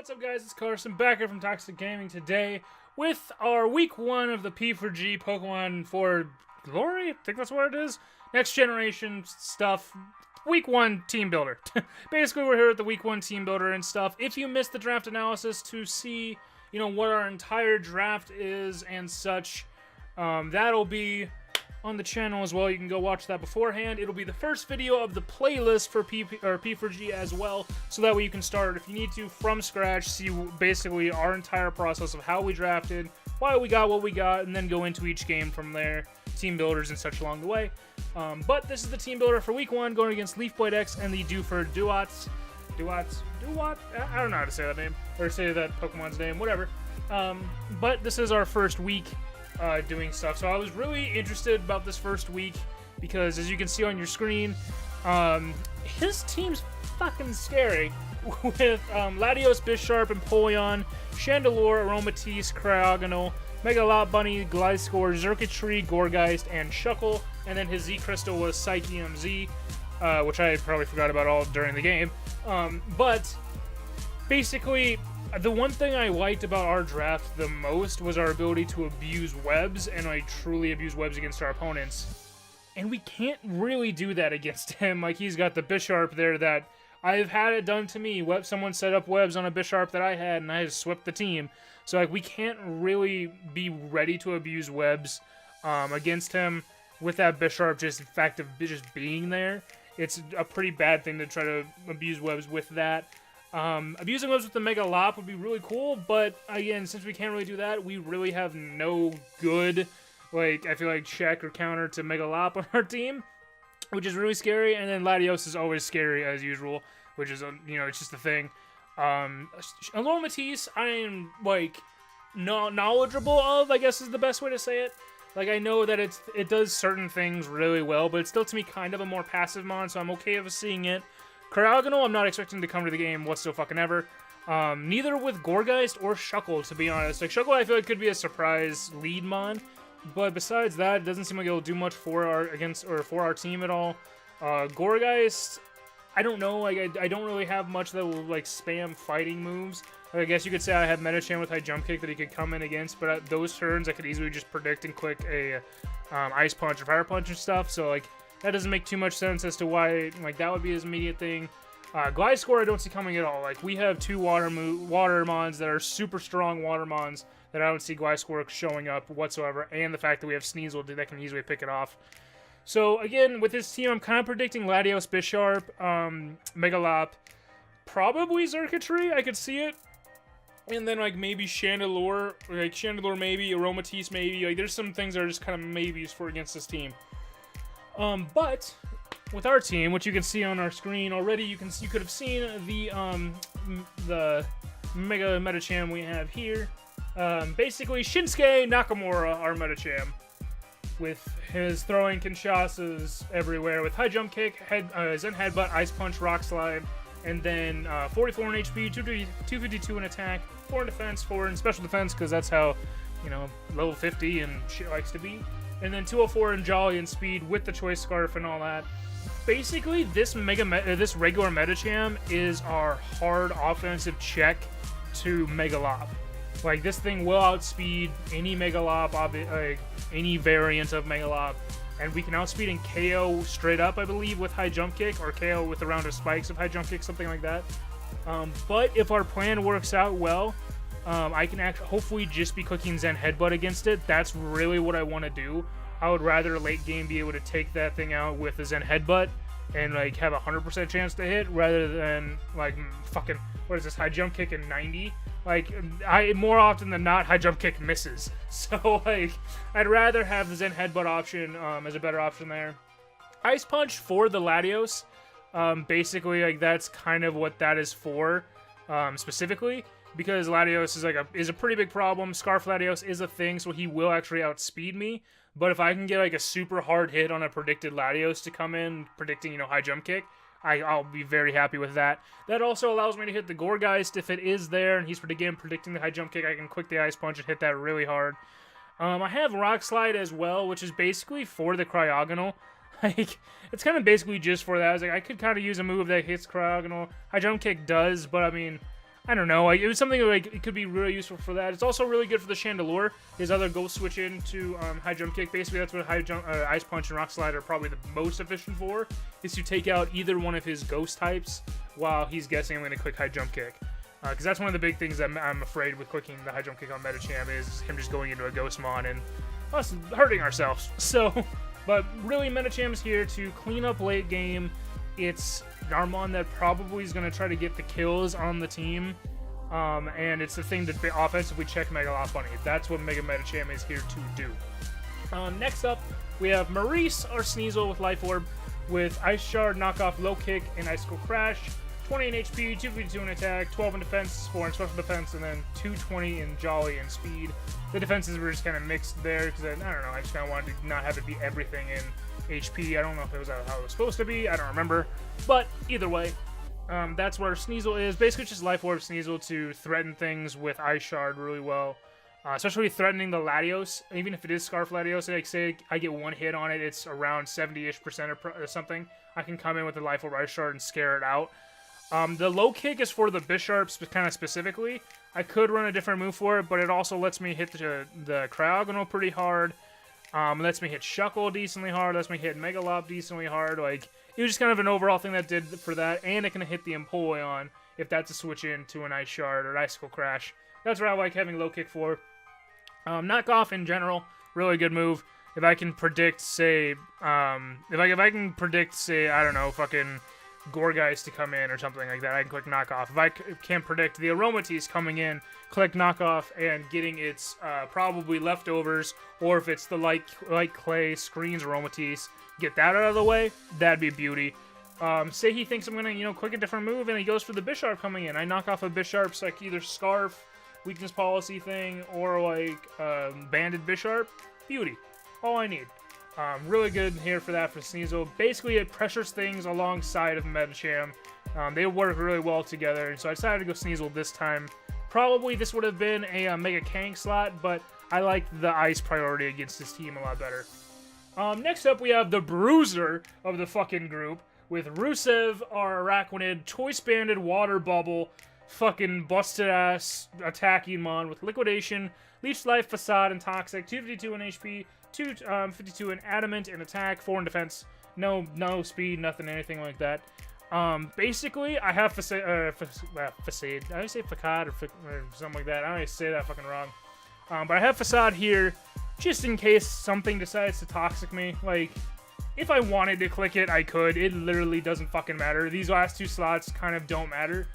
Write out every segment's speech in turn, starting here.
What's up, guys? It's Carson back here from Toxic Gaming today with our week 1 of the P4G Pokemon for Glory? I think that's what it is. Next generation stuff. Week 1 team builder. Basically, we're here at the week 1 team builder and stuff. If you missed the draft analysis to see, what our entire draft is and such, that'll be on the channel as well. You can go watch that beforehand. It'll be the first video of the playlist for P4G as well, so that way you can start, if you need to, from scratch, see basically our entire process of how we drafted, why we got what we got, and then go into each game from there, team builders and such along the way. But this is the team builder for week 1, going against Leafblade X and the Dewford Dewotts. Dewott? I don't know how to say that name, or say that Pokemon's name, whatever. But this is our first week doing stuff, so I was really interested about this first week because, as you can see on your screen, his team's fucking scary with Latios, Bisharp, Empoleon, Chandelure, Aromatisse, Cryogonal, Megalop, Bunny, Gliscor, Xurkitree, Gourgeist, and Shuckle, and then his Z Crystal was Psychium Z, which I probably forgot about all during the game. But basically, the one thing I liked about our draft the most was our ability to abuse webs, and truly abuse webs against our opponents. And we can't really do that against him. Like, he's got the Bisharp there that I've had it done to me. Someone set up webs on a Bisharp that I had, and I just swept the team. So, like, we can't really be ready to abuse webs against him with that Bisharp, just the fact of just being there. It's a pretty bad thing to try to abuse webs with that. Abusing webs with the Megalop would be really cool, but again, since we can't really do that, we really have no good, I feel like, check or counter to Megalop on our team, which is really scary. And then Latios is always scary as usual, which is, it's just a thing. Aromatisse, I am, knowledgeable of, I guess is the best way to say it. I know that it does certain things really well, but it's still, to me, kind of a more passive mon, so I'm okay with seeing it. Cryogonal, I'm not expecting to come to the game whatsoever. Neither with Gourgeist or Shuckle, to be honest. Shuckle, I feel like could be a surprise lead mon, but besides that, it doesn't seem like it'll do much for our team at all. Gourgeist, I don't know. I don't really have much that will spam fighting moves. I guess you could say I have Medicham with high jump kick that he could come in against, but at those turns I could easily just predict and click a Ice Punch or Fire Punch and stuff. So that doesn't make too much sense as to why that would be his immediate thing. Gliscor I don't see coming at all. We have 2 water mons that are super strong water mons that I don't see Gliscor showing up whatsoever, and the fact that we have Sneasel that can easily pick it off. So again, with this team, I'm kind of predicting Latios, Bisharp, Megalop, probably Xurkitree, I could see it. And then maybe Chandelure, Chandelure maybe, Aromatisse maybe. There's some things that are just kind of maybes for against this team. But with our team, which you can see on our screen already, you could have seen the Mega Medicham we have here. Basically, Shinsuke Nakamura, our Medicham, with his throwing Kinshasas everywhere, with high jump kick, Zen Headbutt, Ice Punch, Rock Slide, and then 44 in HP, 252 in attack, 4 in defense, 4 in special defense, because that's how, level 50 and shit likes to be. And then 204 in Jolly and Speed with the Choice Scarf and all that. Basically, this regular Medicham is our hard offensive check to Megalop. This thing will outspeed any Megalop, any variant of Megalop. And we can outspeed and KO straight up, I believe, with high jump kick, or KO with a round of spikes of high jump kick, something like that. But if our plan works out well, I can hopefully just be clicking Zen Headbutt against it. That's really what I want to do. I would rather late game be able to take that thing out with a Zen Headbutt and have a 100% chance to hit, rather than fucking, what is this, high jump kick in 90? More often than not, high jump kick misses. So I'd rather have the Zen Headbutt option as a better option there. Ice Punch for the Latios. Basically, that's kind of what that is for, specifically. Because Latios is a pretty big problem. Scarf Latios is a thing, so he will actually outspeed me. But if I can get a super hard hit on a predicted Latios to come in, predicting high jump kick, I'll be very happy with that. That also allows me to hit the Gourgeist if it is there, and he's again predicting the high jump kick. I can click the Ice Punch and hit that really hard. I have Rock Slide as well, which is basically for the Cryogonal. It's kind of basically just for that. I could kind of use a move that hits Cryogonal. High jump kick does, but I mean, I don't know. Like, it was something like it could be really useful for that. It's also really good for the Chandelure. His other ghost switch into high jump kick. Basically, that's what ice punch and rock slide are probably the most efficient for. Is to take out either one of his ghost types while he's guessing I'm going to click high jump kick. Because that's one of the big things that I'm afraid with clicking the high jump kick on Medicham is him just going into a ghost mon and us hurting ourselves. So, but really, Medicham's here to clean up late game. It's Narmon that probably is going to try to get the kills on the team, and it's the thing that offensively check Megalop Bunny. That's what Mega Medicham is here to do. Next up, we have Maurice, our Sneasel with Life Orb, with Ice Shard, Knockoff, Low Kick, and Icicle Crash. 20 in HP, 252 in attack, 12 in defense, 4 in special defense, and then 220 in Jolly and speed. The defenses were just kind of mixed there because I don't know, I just kind of wanted to not have it be everything in HP. I don't know if it was how it was supposed to be. I don't remember. But either way, that's where Sneasel is. Basically just Life Orb Sneasel to threaten things with Ice Shard really well. Especially threatening the Latios. Even if it is Scarf Latios, like say I get one hit on it, it's around 70-ish% or something. I can come in with the Life Orb Ice Shard and scare it out. The low kick is for the Bisharp kind of specifically. I could run a different move for it, but it also lets me hit the Cryogonal pretty hard. Lets me hit Shuckle decently hard, lets me hit Megalop decently hard. Like, it was just kind of an overall thing that did for that, and it can hit the Empoleon if that's a switch into an Ice Shard or Icicle Crash. That's what I like having low kick for. Knockoff in general, really good move. If I can predict, say, if I can predict, say, I don't know, fucking Gourgeist to come in or something like that, I can click Knockoff. If I can predict the Aromatisse coming in, click Knockoff and getting its probably leftovers, or if it's the light clay screens Aromatisse, get that out of the way, that'd be beauty. Say he thinks I'm gonna, click a different move and he goes for the Bisharp coming in. I knock off a Bisharp's like either Scarf, weakness policy thing, or like banded Bisharp. Beauty. All I need. Really good here for that for Sneasel. Basically, it pressures things alongside of Medicham. They work really well together, and so I decided to go Sneasel this time. Probably this would have been a Mega Kang slot, but I liked the Ice priority against this team a lot better. Next up, we have the Bruiser of the fucking group, with Rusev, our Araquanid, Choice Banded Water Bubble, fucking busted-ass attacking mon with Liquidation, Leech Life, Facade, and Toxic, 252 in HP, 252 in Adamant and attack, 4 in defense, no speed, nothing, anything like that. Basically, I have Facade. I always say Facade or something like that. I always say that fucking wrong. But I have Facade here just in case something decides to Toxic me. Like, if I wanted to click it, I could. It literally doesn't fucking matter. These last two slots kind of don't matter.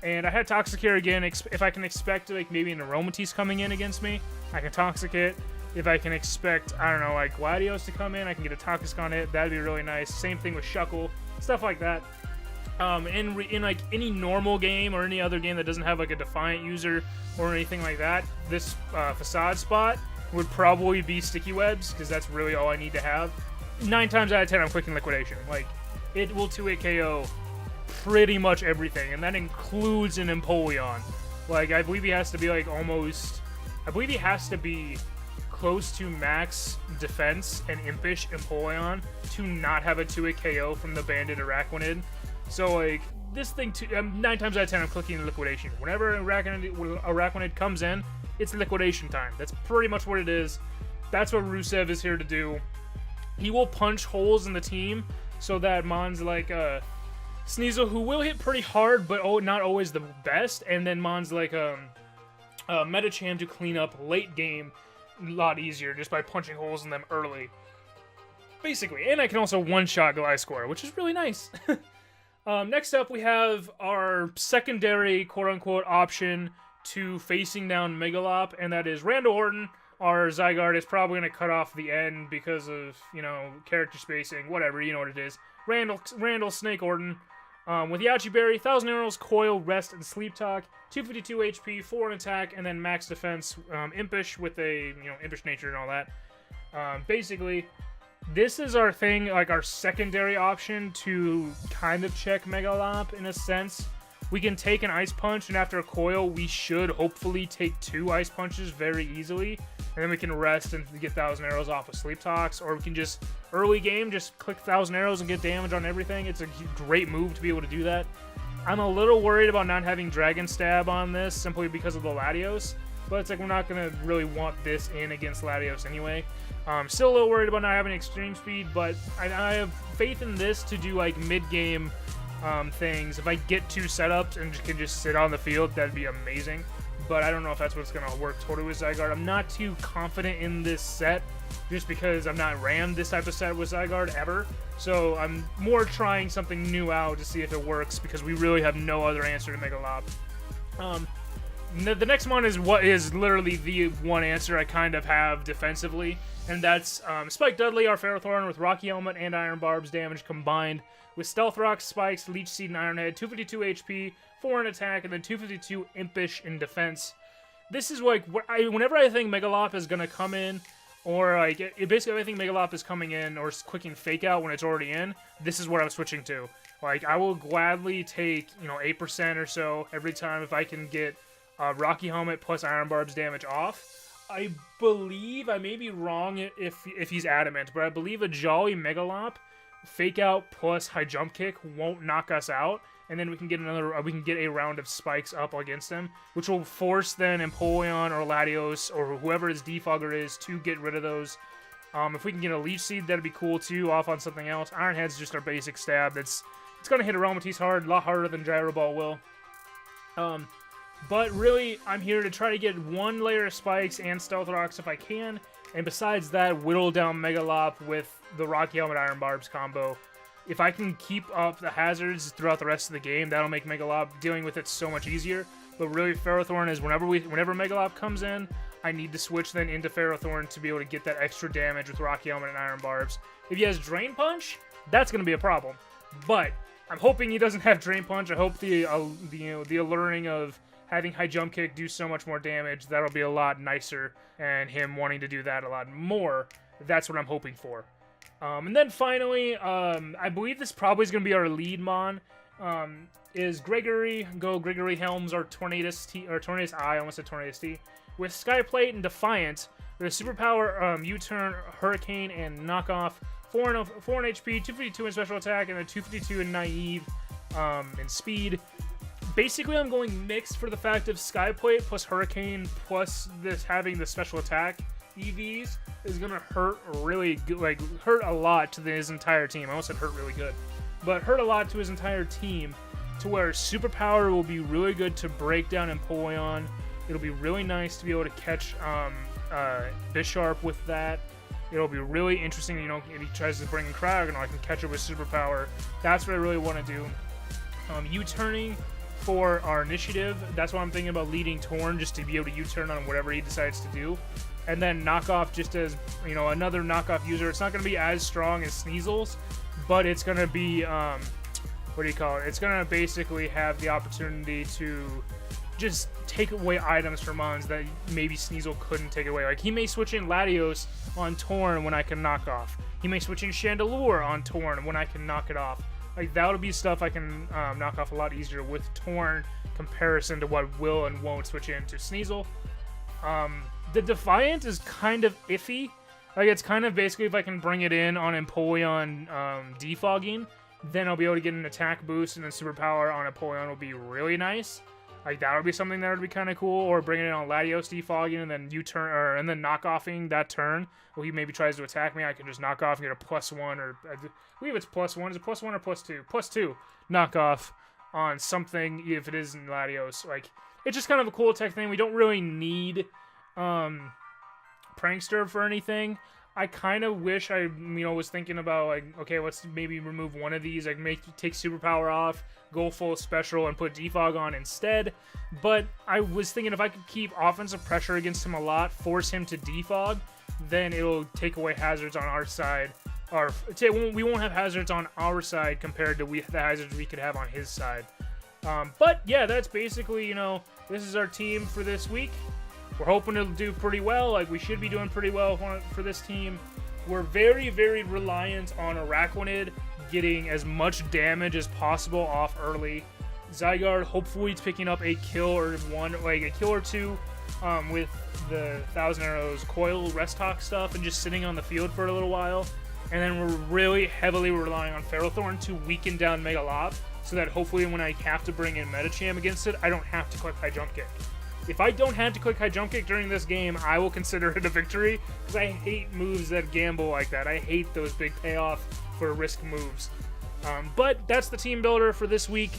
And I had Toxic here again. If I can expect, like, maybe an Aromatisse coming in against me, I can Toxic it. If I can expect, I don't know, like Gladios to come in, I can get a Toxic on it. That'd be really nice. Same thing with Shuckle, stuff like that. In like any normal game or any other game that doesn't have like a Defiant user or anything like that, this Facade spot would probably be Sticky Webs, because that's really all I need to have. 9 times out of 10, I'm clicking Liquidation. Like, it will 2-hit KO pretty much everything, and that includes an Empoleon. Like, I believe he has to be like almost, I believe he has to be close to max defense and Impish Empoleon to not have a 2-hit KO from the Banded Araquanid. So, like, this thing, 9 times out of 10, I'm clicking Liquidation. Whenever Araquanid comes in, it's Liquidation time. That's pretty much what it is. That's what Rusev is here to do. He will punch holes in the team so that Mon's like Sneasel, who will hit pretty hard, but not always the best, and then Mon's like Medicham to clean up late game a lot easier just by punching holes in them early. Basically. And I can also one-shot Gliscor, which is really nice. Next up, we have our secondary quote-unquote option to facing down Megalop, and that is Randall Orton. Our Zygarde is probably going to cut off the end because of, character spacing, whatever, you know what it is. Randall Snake Orton. With Yachi Berry, 1,000 Arrows, Coil, Rest, and Sleep Talk, 252 HP, 4 in attack, and then max defense, Impish with a, Impish nature and all that. Basically, this is our thing, like our secondary option to kind of check Megalop in a sense. We can take an Ice Punch, and after a Coil, we should hopefully take 2 Ice Punches very easily. And then we can rest and get 1,000 Arrows off of Sleep Talks, or we can just, early game, just click 1,000 Arrows and get damage on everything. It's a great move to be able to do that. I'm a little worried about not having Dragon Stab on this simply because of the Latios, but it's like we're not going to really want this in against Latios anyway. Still a little worried about not having Extreme Speed, but I have faith in this to do like mid-game things. If I get 2 setups and can just sit on the field, that'd be amazing. But I don't know if that's what's going to work totally with Zygarde. I'm not too confident in this set just because I've not ran this type of set with Zygarde ever. So I'm more trying something new out to see if it works because we really have no other answer to Megalob. The next one is what is literally the one answer I kind of have defensively, and that's Spike Dudley, our Ferrothorn, with Rocky Helmet and Iron Barb's damage combined with Stealth Rock, Spikes, Leech Seed, and Iron Head, 252 HP, 4 in attack, and then 252 Impish in defense. This is like, whenever I think Megalop is going to come in, or like, basically I think Megalop is coming in, or clicking Fake Out when it's already in, this is what I'm switching to. Like, I will gladly take, 8% or so every time if I can get Rocky Helmet plus Iron Barb's damage off. I believe, I may be wrong if he's adamant, but I believe a Jolly Megalop Fake Out plus High Jump Kick won't knock us out, and then we can get a round of Spikes up against him, which will force then Empoleon or Latios or whoever his Defogger is to get rid of those. If we can get a Leech Seed, that'd be cool too, off on something else. Iron Head's just our basic stab. It's gonna hit Aromatisse hard, a lot harder than Gyro Ball will. But really, I'm here to try to get 1 layer of Spikes and Stealth Rocks if I can, and besides that, whittle down Megalop with the Rocky Helmet Iron Barbs combo. If I can keep up the hazards throughout the rest of the game, that'll make Megalop dealing with it so much easier. But really, Ferrothorn is whenever Megalop comes in, I need to switch then into Ferrothorn to be able to get that extra damage with Rocky Helmet and Iron Barbs. If he has Drain Punch, that's going to be a problem. But I'm hoping he doesn't have Drain Punch. I hope the alluring of having High Jump Kick do so much more damage, that'll be a lot nicer, and him wanting to do that a lot more, that's what I'm hoping for. And then finally, I believe this probably is going to be our lead mon, is Gregory. Gregory Helms, our Tornadus I almost said Tornadus T, with Sky Plate and Defiant, with a superpower, U-Turn, Hurricane, and Knockoff, 4 in HP, 252 in special attack, and then 252 in naive, in speed. Basically, I'm going mixed for the fact of Skyplate plus Hurricane plus this having the special attack EVs is going to hurt really good, like hurt a lot to his entire team. I almost said hurt really good, but hurt a lot to his entire team to where Superpower will be really good to break down Empoleon. It'll be really nice to be able to catch Bisharp with that. It'll be really interesting, if he tries to bring in Cryogonal, I can catch it with Superpower. That's what I really want to do. U-turning for our initiative, that's why I'm thinking about leading Torn, just to be able to U-turn on whatever he decides to do. And then Knockoff just as, another Knockoff user. It's not going to be as strong as Sneasel's, but it's going to be, It's going to basically have the opportunity to just take away items from mons that maybe Sneasel couldn't take away. Like, he may switch in Latios on Torn when I can knock off. He may switch in Chandelure on Torn when I can knock it off. Like, that'll be stuff I can knock off a lot easier with Torn comparison to what will and won't switch into Sneasel. The Defiant is kind of iffy. Like, it's kind of basically if I can bring it in on Empoleon defogging, then I'll be able to get an attack boost, and then superpower on Empoleon will be really nice. Like, that would be something that would be kind of cool. Or bringing it on Latios defogging and then U-turn, and then knock-offing that turn. Well, he maybe tries to attack me, I can just knock off and get a +1, or I believe it's +1. Is it +1 or +2? +2 knock off on something if it is in Latios. Like, it's just kind of a cool tech thing. We don't really need Prankster for anything. I kind of wish I, was thinking about, like, okay, let's maybe remove one of these. I can take Superpower off, go full special, and put Defog on instead. But I was thinking if I could keep offensive pressure against him a lot, force him to Defog, then it'll take away hazards on our side. Or we won't have hazards on our side compared to the hazards we could have on his side. But yeah, that's basically, this is our team for this week. We're hoping to do pretty well. Like, we should be doing pretty well for this team. We're very, very reliant on Araquanid getting as much damage as possible off early. Zygarde hopefully picking up a kill or two with the Thousand Arrows Coil Rest Talk stuff and just sitting on the field for a little while. And then we're really heavily relying on Ferrothorn to weaken down Megalop so that hopefully when I have to bring in Metacham against it, I don't have to click high jump kick. If I don't have to click high jump kick during this game, I will consider it a victory, because I hate moves that gamble like that. I hate those big payoff for risk moves. But that's the team builder for this week.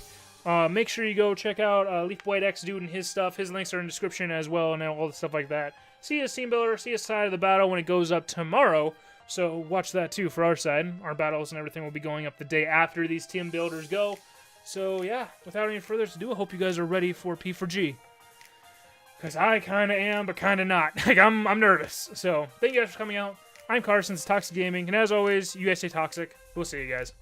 Make sure you go check out Leaf White X Dude and his stuff. His links are in the description as well, and all the stuff like that. See his team builder, see his side of the battle when it goes up tomorrow. So watch that too for our side. Our battles and everything will be going up the day after these team builders go. So yeah, without any further ado, I hope you guys are ready for P4G. Because I kind of am, but kind of not. Like, I'm nervous. So thank you guys for coming out. I'm Carson's Toxic Gaming, and as always, you guys stay toxic. We'll see you guys.